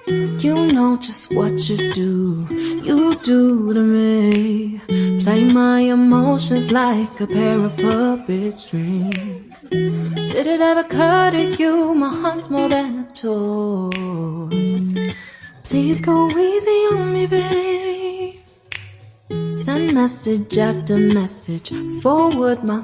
You know just what you do to me. Play my emotions like a pair of puppet strings. Did it ever occur to you my heart's more than a toy? Please go easy on me, babe. Send message after message, forward my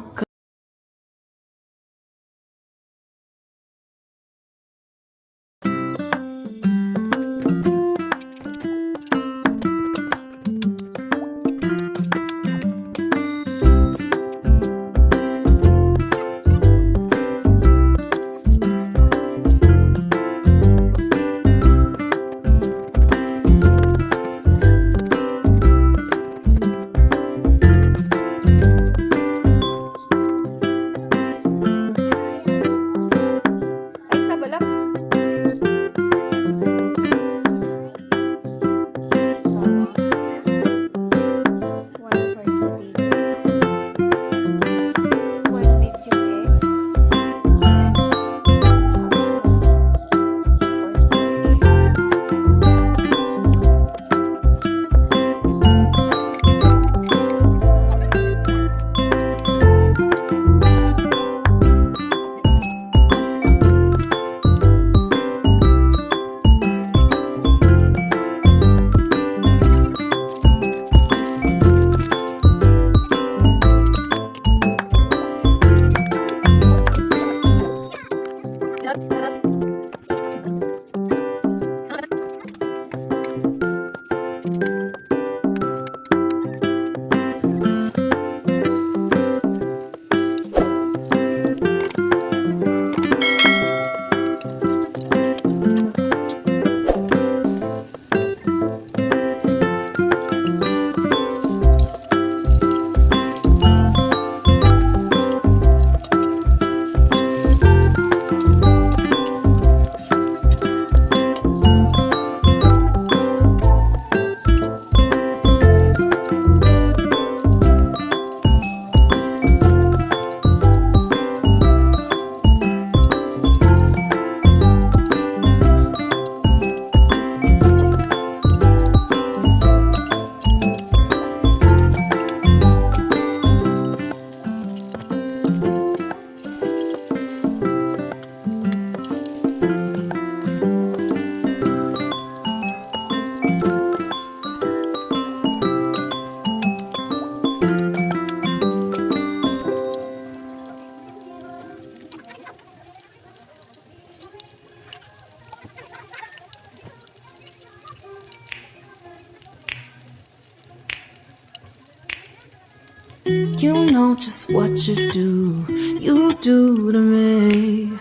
You know just what you do to me.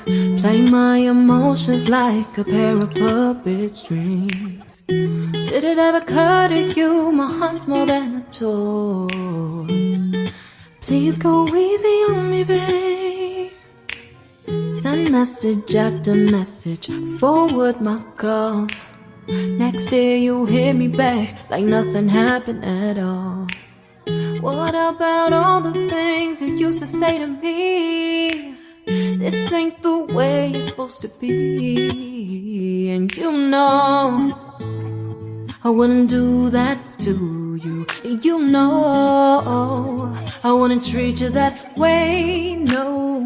Play my emotions like a pair of puppet strings. Did it ever occur to you my heart's more than a toy? Please go easy on me, babe. Send message after message, forward my calls. Next day you hit me back like nothing happened at all. What about all the things you used to say to me? This ain't the way it's supposed to be. And you know I wouldn't do that to you. You know I wouldn't treat you that way, no.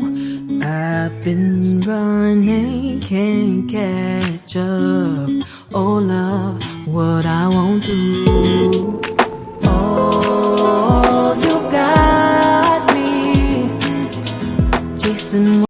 I've been running, can't catch up. Oh love, what I won't do.